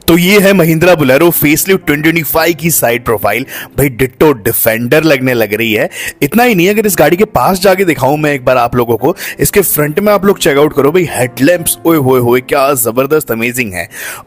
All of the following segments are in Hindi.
तो ये है महिंद्रा बोलेरो फेसलिफ्ट 2025 की साइड प्रोफाइल। भाई डिट्टो डिफेंडर लगने लग रही है। इतना ही नहीं, अगर इस गाड़ी के पास जाके दिखाऊं मैं एक बार आप लोगों को, इसके फ्रंट में आप लोग चेकआउट करो भाई, हेडलैम्प्स ओए होए होए क्या जबरदस्त अमेजिंग है।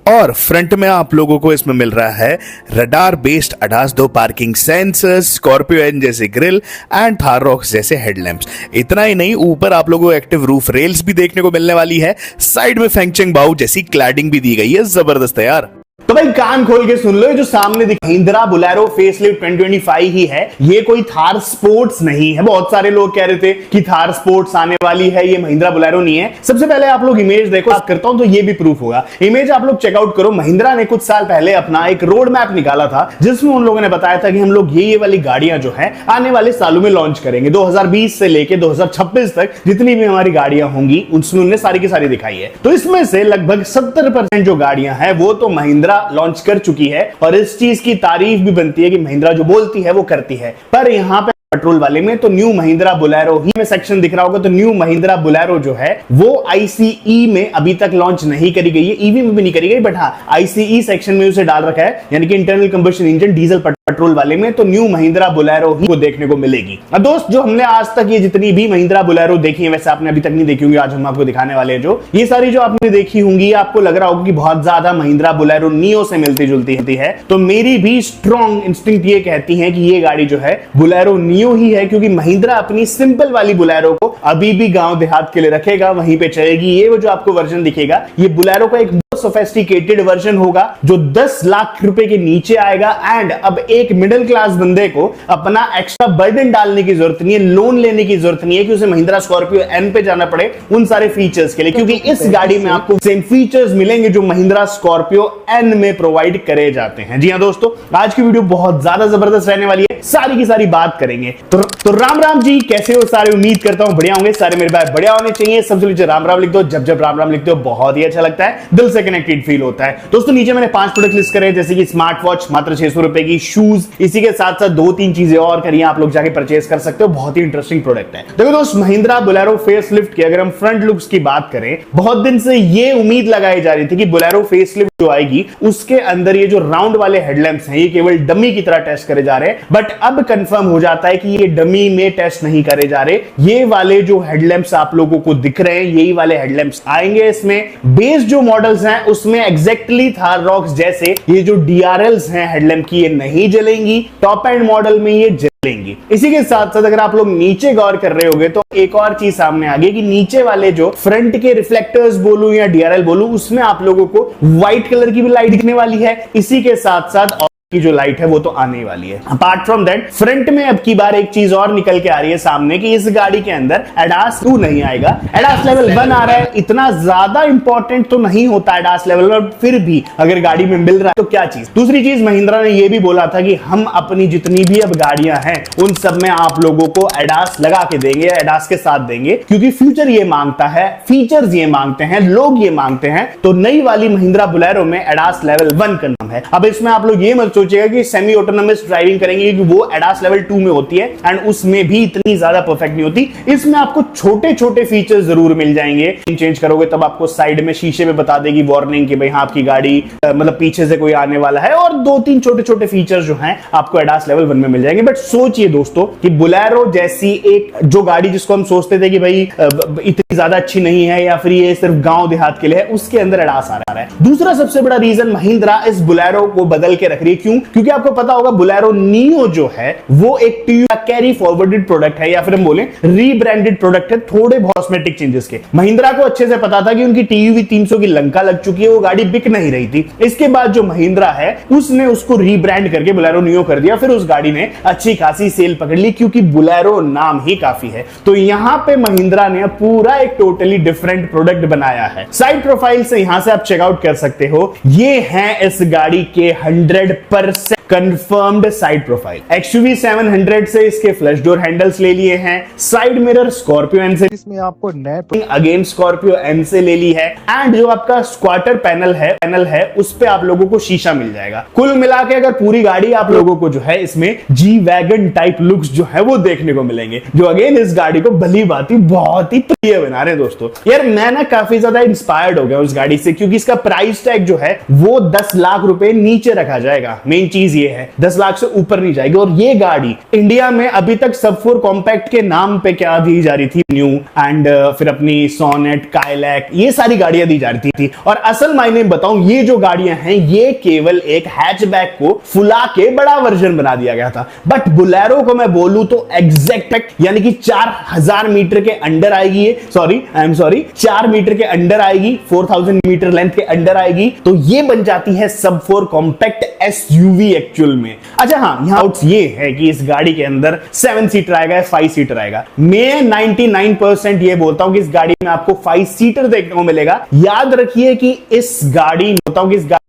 और फ्रंट में आप लोगों को इसमें मिल रहा है radar based ADAS 2 parking sensors, Scorpio N जैसे ग्रिल एंड थार रॉक्स जैसे हेडलैम्प्स। इतना ही नहीं, ऊपर आप लोगों को एक्टिव रूफ रेल्स भी देखने को मिलने वाली है। साइड में फेंगचेंग बाउ जैसी क्लैडिंग भी दी गई है। जबरदस्त है यार। तो भाई कान खोल के सुन लो, ये जो सामने महिंद्रा बोलेरो फेसलिफ्ट 2025 ही है, ये कोई थार स्पोर्ट्स नहीं है। बहुत सारे लोग कह रहे थे कि थार स्पोर्ट्स आने वाली है, ये महिंद्रा बोलेरो नहीं है। सबसे पहले आप लोग इमेज देखो, बात करता हूं तो ये भी प्रूफ होगा। इमेज आप लोग चेकआउट करो। महिंद्रा ने कुछ साल पहले अपना एक रोड मैप निकाला था, जिसमें उन लोगों ने बताया था कि हम लोग ये वाली गाड़ियां जो है आने वाले सालों में लॉन्च करेंगे। 2020 से लेके 2026 तक जितनी भी हमारी गाड़ियां होंगी उसमें उन्होंने सारी की सारी दिखाई है। तो इसमें से लगभग 70% जो गाड़ियां हैं वो तो महिंद्रा लॉन्च कर चुकी है, और इस चीज की तारीफ भी बनती है कि महिंद्रा जो बोलती है वो करती है। पर यहां पे पेट्रोल वाले में तो न्यू महिंद्रा बोलेरो ही में सेक्शन दिख रहा होगा, तो न्यू महिंद्रा बोलेरो जो है वो आईसीई में अभी तक लॉन्च नहीं करी गई है, ईवी में भी नहीं करी गई, बट हाँ आईसीई सेक्शन में उसे डाल रखा है, यानी कि internal combustion engine diesel petrol वाले में तो न्यू महिंद्रा बोलेरो ही को देखने को मिलेगी। अब दोस्त, जो हमने आज तक ये जितनी भी महिंद्रा बोलेरो देखी है, वैसे आपने अभी तक नहीं देखी होंगी, आज हम आपको दिखाने वाले हैं जो ये सारी जो आपने देखी होंगी, आपको लग रहा होगा कि बहुत ज्यादा महिंद्रा बोलेरो नियो से मिलती जुलती है। तो मेरी भी स्ट्रॉन्ग इंस्टिंक्ट ये कहती है कि ये गाड़ी जो है बोलेरो नियो ही है, क्योंकि महिंद्रा अपनी सिंपल वाली बोलेरो को अभी भी गांव देहात के लिए रखेगा, वहीं पे चलेगी। ये वो जो आपको वर्जन दिखेगा, ये बोलेरो का एक सोफिस्टिकेटेड वर्जन होगा जो 10 लाख रुपए के नीचे आएगा। एंड अब एक मिडिल क्लास बंदे को अपना एक्स्ट्रा बर्डन डालने की जरूरत नहीं है, लोन लेने की जरूरत नहीं है कि उसे महिंद्रा स्कॉर्पियो एन पे जाना पड़े उन सारे फीचर्स के लिए, क्योंकि इस गाड़ी में आपको सेम फीचर्स मिलेंगे जो महिंद्रा स्कॉर्पियो एन में प्रोवाइड करे जाते हैं। जी हां दोस्तों, आज की वीडियो बहुत ज्यादा जबरदस्त रहने वाली है, सारी की सारी बात करेंगे। तो राम राम जी, कैसे हो सारे? उम्मीद करता हूं बढ़िया होंगे सारे। मेरे भाई बढ़िया होने चाहिए। सबसे नीचे राम राम लिख दो। जब राम राम लिखते हो बहुत ही अच्छा लगता है, दिल से कनेक्टेड फील होता है। दोस्तों नीचे मैंने 5 प्रोडक्ट लिस्ट करे, जैसे कि स्मार्ट वॉच मात्र 600 रुपए की, शूज, इसी के साथ साथ 2-3 चीजें और करिए, आप लोग जाके परचेस कर सकते हो। बहुत ही इंटरेस्टिंग प्रोडक्ट है। देखो दोस्त, महिंद्रा बोलेरो फेसलिफ्ट की अगर हम फ्रंट लुक्स की बात करें, बहुत दिन से ये उम्मीद लगाई जा रही थी कि बोलेरो फेसलिफ्ट जो आएगी उसके अंदर ये जो राउंड वाले हेडलैम्प्स हैं ये केवल डमी की तरह टेस्ट करे जा रहे हैं, बट अब कंफर्म हो जाता है कि ये डमी में टेस्ट नहीं करे जा रहे। ये वाले जो हेडलैम्प्स आप लोगों को दिख रहे हैं, यही वाले हेडलैम्प्स आएंगे। इसमें बेस जो मॉडल्स हैं उसमें एग्जैक्टली थार रॉक्स जैसे ये जो डीआरएल्स हैं हेडलैम्प की, ये नहीं जलेंगी। टॉप एंड मॉडल में ये जलेंगी। इसी के साथ साथ अगर आप लोग नीचे गौर कर रहे होंगे तो एक और चीज सामने आ गई कि नीचे वाले जो फ्रंट के रिफ्लेक्टर्स बोलूं या डीआरएल बोलूं, उसमें आप लोगों को व्हाइट कलर की भी लाइट दिखने वाली है। इसी के साथ साथ की जो लाइट है वो तो आने वाली है। अपार्ट फ्रॉम दैट, फ्रंट में अब की बार एक चीज और निकल के आ रही है सामने कि इस गाड़ी के अंदर ADAS 2 नहीं आएगा, ADAS लेवल 1 आ रहा है। इतना ज्यादा इंपॉर्टेंट तो नहीं होता ADAS लेवल, पर फिर भी अगर गाड़ी में मिल रहा है तो क्या चीज। दूसरी चीज, महिंद्रा ने यह भी बोला था कि हम अपनी जितनी भी अब गाड़ियां हैं उन सब में आप लोगों को ADAS लगा के देंगे, ADAS के साथ देंगे, क्योंकि फ्यूचर ये मांगता है, फीचर्स ये मांगते हैं, लोग ये मांगते हैं। तो नई वाली महिंद्रा बोलेरो में ADAS लेवल 1 का नाम है। अब इसमें आप लोग ये मत सोचिएगा कि सेमी ऑटोनोमस ड्राइविंग करेंगे, कि वो ADAS लेवल 2 में होती है एंड उसमें भी इतनी ज्यादा परफेक्ट नहीं होती। इसमें आपको छोटे छोटे फीचर्स जरूर मिल जाएंगे। चेंज करोगे तब आपको साइड में शीशे में बता देगी वार्निंग कि भाई हाँ आपकी गाड़ी मतलब पीछे से कोई आने वाला है, और 2-3 छोटे छोटे फीचर्स जो हैं आपको ADAS लेवल 1 में मिल जाएंगे। बट सोचिए दोस्तों कि बोलेरो जैसी एक जो गाड़ी जिसको हम सोचते थे कि भाई इतनी ज्यादा अच्छी नहीं है या फिर ये सिर्फ गांव देहात के लिए है, उसके अंदर ADAS आ रहा है। दूसरा सबसे बड़ा रीजन महिंद्रा इस बोलेरो को बदल के रख रही है, क्यों? क्योंकि आपको पता होगा बोलेरो नियो जो है वो एक कैरी फॉरवर्डेड प्रोडक्ट है, या फिर हम बोले रीब्रांडेड प्रोडक्ट है, थोड़े बहुत कॉस्मेटिक चेंजेस के। महिंद्रा को अच्छे से पता था कि उनकी TUV 300 की लंका लग चुकी है, वो गाड़ी बिक नहीं रही थी। इसके बाद जो महिंद्रा है उसने उसको रीब्रांड करके बोलेरो नियो कर दिया, फिर उस गाड़ी ने अच्छी खासी सेल पकड़ ली, क्योंकि बोलेरो नाम ही काफी है। तो यहां पे महिंद्रा ने पूरा एक टोटली डिफरेंट प्रोडक्ट बनाया है। साइड प्रोफाइल से यहां से आप चेकआउट कर सकते हो, ये है इस गाड़ी के 100% 100% कंफर्म्ड साइड प्रोफाइल। XUV 700 से इसके फ्लश डोर हैंडल्स ले लिए हैं, साइड मिरर स्कॉर्पियो एन से, इसमें आपको नए अगेन स्कॉर्पियो एन से ले ली है, एंड जो आपका स्क्वाटर पैनल है उस पे आप लोगों को शीशा मिल जाएगा। कुल मिला के अगर पूरी गाड़ी आप लोगों को जो है इसमें जी वैगन टाइप लुक्स जो है वो देखने को मिलेंगे, जो अगेन इस गाड़ी को भली भांति बहुत ही प्रिय बना रहे हैं दोस्तों। यार मैं ना काफी ज्यादा इंस्पायर्ड हो गया उस गाड़ी से, क्योंकि इसका प्राइस टैग जो है वो 10 लाख रुपए नीचे रखा जाएगा। मेन चीज ये है 10 लाख से ऊपर नहीं जाएगी। और ये गाड़ी इंडिया में अभी तक सब 4 कॉम्पैक्ट के नाम पे क्या दी जा रही थी, न्यू एंड फिर अपनी सोनेट, काइलैक, ये सारी गाड़ियां दी जा रही थी। और असल मायने में बताऊं, ये जो गाड़ियां हैं ये केवल एक हैचबैक को फुला के बड़ा वर्जन बना दिया गया था। बट बुलेरो को मैं बोलूं तो एग्जैक्ट यानी कि 4000 मीटर के अंडर आएगी, 4 मीटर के अंडर आएगी, 4000 मीटर लेंथ के अंडर आएगी, तो ये बन जाती है सब 4 कॉम्पैक्ट SUV एक्चुअल में। अच्छा हाँ, यहां आउट्स ये है कि इस गाड़ी के अंदर 7 सीटर आएगा, 5 सीटर आएगा। मैं 99% ये बोलता हूं कि इस गाड़ी में आपको 5 सीटर देखने को मिलेगा। याद रखिए कि इस गाड़ी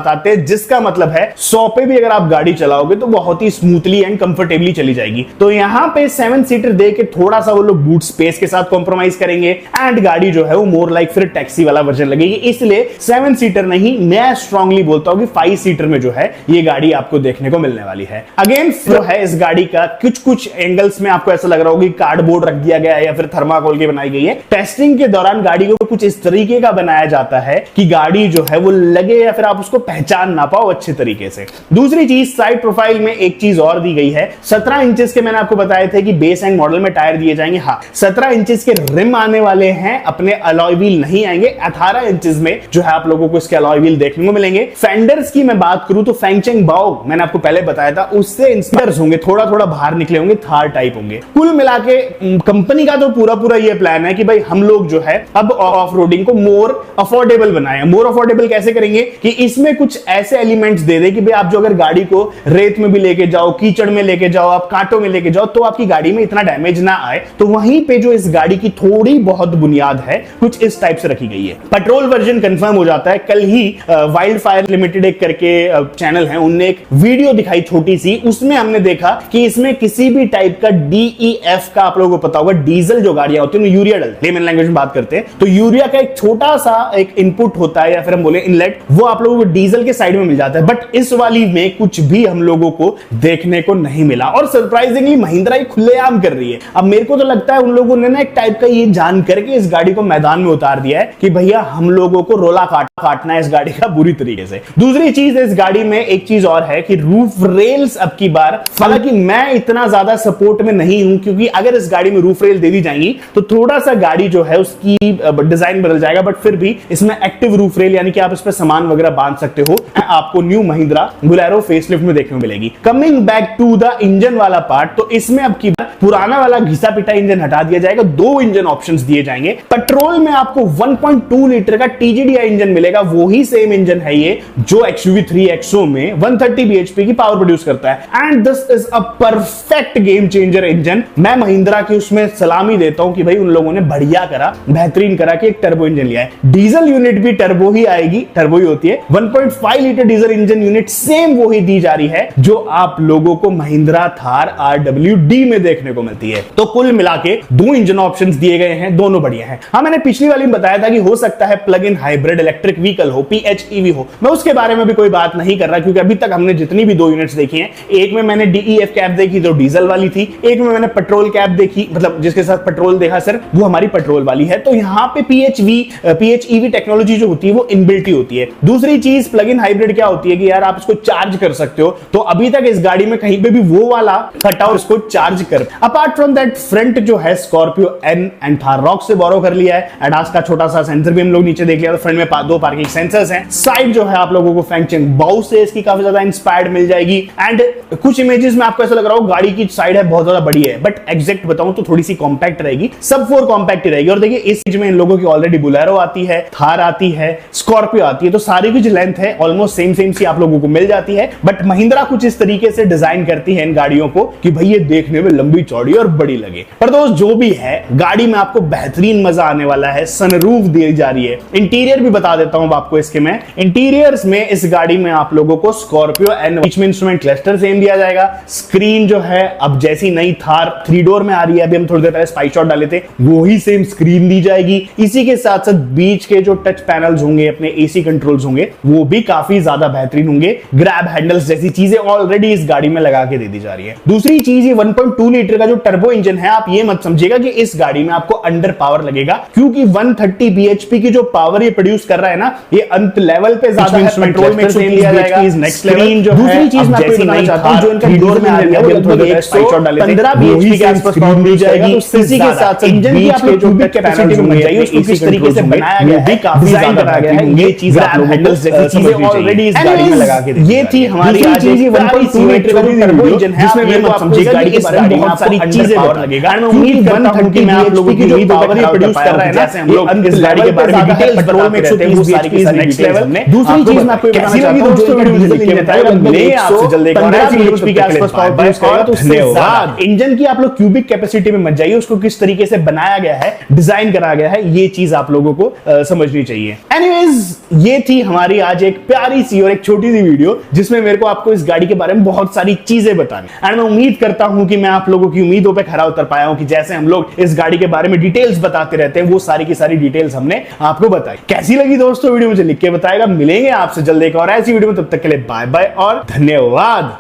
आते हैं, जिसका मतलब है 100 पे भी अगर आप गाड़ी चलाओगे तो बहुत ही स्मूथली एंड कंफर्टेबली चली जाएगी। तो यहां पे 7 सीटर दे के थोड़ा सा वो लोग बूट स्पेस के साथ कॉम्प्रोमाइज करेंगे, एंड गाड़ी जो है वो मोर लाइक फिर टैक्सी वाला वर्जन लगेगी। इसलिए 7 सीटर नहीं, मैं स्ट्रांगली बोलता हूं कि 5 सीटर में जो है ये गाड़ी आपको देखने को मिलने वाली है। अगेन जो है इस गाड़ी का कुछ एंगल्स में आपको ऐसा लग रहा होगा कि कार्डबोर्ड रख दिया गया है या फिर थर्माकोल की बनाई गई है। टेस्टिंग के दौरान गाड़ी को कुछ इस तरीके का बनाया जाता है कि गाड़ी जो है वो लगे या फिर आप उसको पहचान ना पाओ अच्छे तरीके से। दूसरी चीज, साइड प्रोफाइल में एक चीज और दी गई है। 17 इंचेस के मैंने आपको बताए थे कि बेस एंड मॉडल में टायर दिए जाएंगे। हाँ, 17 इंचेस के रिम आने वाले हैं, अपने अलॉय व्हील नहीं आएंगे। 18 इंचेस में जो है आप लोगों को इसके अलॉय व्हील देखने को मिलेंगे। फेंडर्स की मैं बात करूं तो फैंगचेंग बाओ मैंने आपको पहले बताया था, उससे इंस्पायर्स होंगे, थोड़ा थोड़ा बाहर निकले होंगे, थार टाइप होंगे। कुल मिला के कंपनी का तो पूरा ये प्लान है कि भाई हम लोग जो है अब ऑफ रोडिंग को मोर अफोर्डेबल बनाए। मोर अफोर्डेबल कैसे करेंगे कि इसमें कुछ ऐसे एलिमेंट्स दे दे कि भाई आप जो अगर गाड़ी को रेत में भी लेके जाओ, कीचड़ में लेके जाओ, आप कांटों में लेके जाओ, तो आपकी गाड़ी में इतना डैमेज ना आए। तो वहीं पे जो इस गाड़ी की थोड़ी बहुत बुनियाद है कुछ इस टाइप से रखी गई है। पेट्रोल वर्जन कंफर्म हो जाता है। कल ही वाइल्ड फायर लिमिटेड एक करके चैनल है, उनने एक वीडियो दिखाई छोटी सी, उसमें हमने देखा कि इसमें किसी भी टाइप का DEF का, आप लोगों को पता होगा डीजल जो गाड़ियां होती है यूरिया डलते हैं, लेमन लैंग्वेज में बात करते हैं तो यूरिया का एक छोटा सा एक इनपुट होता है या फिर हम बोले इनलेट, वो आप लोगों को डीजल के साइड में मिल जाता है। बट इस वाली में कुछ भी हम लोगों को देखने को नहीं मिला, और सरप्राइजिंगली महिंद्रा ये खुलेआम कर रही है। अब मेरे को तो लगता है उन लोगों ने ना एक टाइप का ये जान करके इस गाड़ी को मैदान में उतार दिया है कि भैया हम लोगों को रोला काटना है इस गाड़ी का बुरी तरीके से। दूसरी चीज, इस गाड़ी में एक चीज और है कि रूफ रेल्स अब की बार, हालांकि मैं इतना ज्यादा सपोर्ट में नहीं हूं, क्योंकि अगर इस गाड़ी में रूफ रेल दे दी जाएंगी तो थोड़ा सा गाड़ी जो है उसकी डिजाइन बदल जाएगा। बट फिर भी इसमें एक्टिव रूफ रेल यानी कि आप इस पर सामान वगैरह बांध सकते हो, आपको न्यू महिंद्रा बुलेरो फेसलिफ्ट में देखने को मिलेगी। Coming back to the engine वाला पार्ट, तो इसमें अब की बार पुराना वाला घिसा पिटा इंजन हटा दिया जाएगा, 2 इंजन ऑप्शंस दिए जाएंगे। पेट्रोल में आपको 1.2 लीटर का TGDI इंजन मिलेगा, वही सेम इंजन है ये जो XUV 3XO में 130 bhp की पावर प्रोड्यूस करता है। And this is a perfect game changer engine. मैं महिंद्रा की उसमें सलामी देता हूं कि भाई उन लोगों ने बढ़िया करा, बेहतरीन करा कि एक टर्बो इंजन लिया है। डीजल यूनिट भी टर्बो ही आएगी, टर्बो ही होती है। 1.5 litre diesel engine unit same वही दी जा रही है जो आप लोगों को महिंद्रा थार RWD में देखने को मिलती है। तो कुल मिला के 2 इंजन ऑप्शंस दिए गए हैं, दोनों बढ़िया हैं। हाँ, मैंने पिछली वाली में बताया था कि हो सकता है plug in hybrid electric vehicle हो, PHEV हो। मैं उसके बारे में भी कोई बात नहीं कर रहा, क्योंकि अभी तक हमने जितनी भी 2 यूनिट्स देखी हैं, एक में मैंने DEF कैब देखी जो डीजल वाली थी, एक में मैंने पेट्रोल कैब देखी, मतलब जिसके साथ पेट्रोल देखा सर, वो हमारी पेट्रोल वाली है। तो यहां पे PHEV टेक्नोलॉजी जो होती है वो इनबिल्ट ही होती है। दूसरी चीज, प्लग इन हाइब्रिड क्या होती है कि यार आप इसको चार्ज कर सकते हो, तो अभी तक इस गाड़ी में कहीं पे भी वो वाला कटआउट इसको चार्ज कर। अपार्ट फ्रॉम दैट, फ्रंट जो है स्कॉर्पियो एन एंड थार रॉक से बोरो कर लिया है। एडास का छोटा सा सेंसर भी हम लोग नीचे देख लिया, तो फ्रंट में 2 पार्किंग सेंसर्स हैं। साइड जो है आप लोगों को फैंगचेंग बाओ से इसकी काफी ज्यादा इंस्पायर्ड मिल जाएगी। एंड कुछ इमेजेस में आपको ऐसा लग रहा हो गाड़ी की साइड है बहुत ज्यादा बड़ी है, बट एग्जैक्ट बताऊं तो थोड़ी सी कॉम्पैक्ट रहेगी, सब 4 कॉम्पैक्ट रहेगी। और देखिए इस चीज में इन लोगों की ऑलरेडी बुलेरो आती है, थार आती है, स्कॉर्पियो आती है, तो सारी की जो लेंथ है ऑलमोस्ट सेम सी आप लोगों को मिल जाती है। बट महिंद्रा कुछ इस तरीके से डिजाइन करती है इन गाड़ियों को कि भाई ये देखने में लंबी चौड़ी और बड़ी लगे। पर दोस्त जो भी है, गाड़ी में आपको बेहतरीन मजा आने वाला है। सनरूफ दी जा रही है। इंटीरियर भी बता देता हूं आपको इसके मैं। इंटीरियर्स में इस गाड़ी में आप लोगों को स्कॉर्पियो स्कॉर्पियो एंड बीच में इंस्ट्रूमेंट क्लस्टर सेम दिया जाएगा। स्क्रीन जो है अब जैसी नई थार 3 डोर में आ रही है, अभी हम थोड़ी देर पहले स्पाइक शॉट डाले थे, वो ही सेम स्क्रीन दी जाएगी। इसी के साथ साथ बीच के जो टच पैनल्स होंगे, अपने एसी कंट्रोल्स होंगे, वो भी काफी ज्यादा बेहतरीन होंगे। ग्रैब हैंडल्स जैसी चीजें ऑलरेडी इस गाड़ी में लगा के दे दी जा रही है। दूसरी चीज, ये 1.2 लीटर का जो टर्बो इंजन है, आप ये मत समझिएगा कि इस गाड़ी में आपको अंडर पावर लगेगा, क्योंकि 130 bhp की जो पावर ये प्रोड्यूस कर रहा है ना, ये अंत लेवल पे ज्यादा है। पेट्रोल में सेम दिया जाएगा। नेक्स्ट लेवल जो दूसरी चीज मैं आपको बताना चाहता हूं, जो इनका डोर में आ रही है, वो लगभग 115 bhp के आसपास पावर दी जाएगी। इसी के साथ साथ इंजन की आप लोग क्यूबिक कैपेसिटी में मत जाइए, उसको किस तरीके से बनाया गया है, डिजाइन करा गया है, ये चीज आप लोगों को चीजें ऑलरेडी इस गाड़ी में लगा के ये थी हमारी आज चीज 1.2 लीटर का टर्बो इंजन है, जिसमें ये मत समझिएगा गाड़ी के बारे में बहुत सारी चीजें पावर लगेगा। मैं उम्मीद करता हूं कि मैं आप लोगों की जो पावर ये प्रोड्यूस कर रहा है ना, हम लोग इस गाड़ी के बारे में डिटेल्स पेट्रोल में 130 bhp की नेक्स्ट लेवल। दूसरी चीज मैं आपको बताना चाहता हूं, दोस्तों वीडियो में लिख के बताएगा, मैं आपसे जल्दी एक और ऐसी bhp के आसपास पावर प्रोड्यूस करेगा, तो धन्यवाद। इंजन की आप लोग क्यूबिक कैपेसिटी में मत जाइए, उसको किस तरीके से बनाया गया है, डिजाइन करा गया है, ये चीज आप लोगों को समझनी चाहिए। एनीवेज, ये थी हमारी आज एक प्यारी सी और एक छोटी सी वीडियो, जिसमें मेरे को आपको इस गाड़ी के बारे में बहुत सारी चीजें बतानी। एंड मैं उम्मीद करता हूं कि मैं आप लोगों की उम्मीदों पे खरा उतर पाया हूं, कि जैसे हम लोग इस गाड़ी के बारे में डिटेल्स बताते रहते हैं, वो सारी की सारी डिटेल्स हमने आपको बताई। कैसी लगी दोस्तों वीडियो, मुझे लिख के बताएगा। मिलेंगे आपसे जल्दी एक और ऐसी वीडियो में, तब तक के लिए बाय बाय और धन्यवाद।